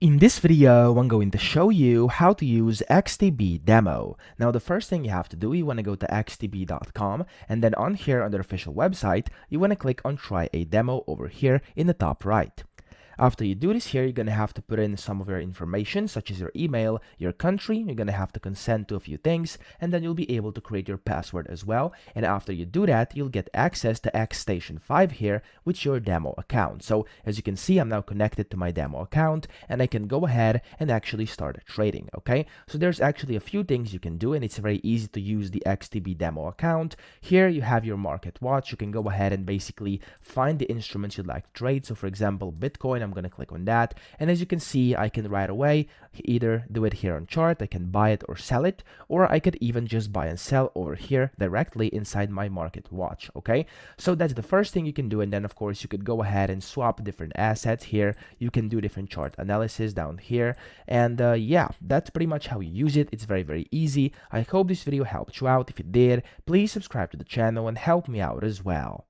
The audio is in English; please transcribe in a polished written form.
In this video, I'm going to show you how to use XTB demo. Now, the first thing you have to do, you want to go to xtb.com, and then on here on their official website, you want to click on try a demo over here in the top right. After you do this here, you're going to have to put in some of your information, such as your email, your country. You're going to have to consent to a few things, and then you'll be able to create your password as well. And after you do that, you'll get access to X Station 5 here with your demo account. So as you can see, I'm now connected to my demo account, and I can go ahead and actually start trading, okay? So there's actually a few things you can do, and it's very easy to use the XTB demo account. Here you have your market watch. You can go ahead and basically find the instruments you'd like to trade. So for example, Bitcoin, I'm going to click on that, and as you can see, I can right away either do it here on chart, I can buy it or sell it, or I could even just buy and sell over here directly inside my market watch. Okay, so that's the first thing you can do, and then of course you could go ahead and swap different assets here. You can do different chart analysis down here, and yeah, that's pretty much how you use it. It's very easy. I hope this video helped you out. If it did, please subscribe to the channel and help me out as well.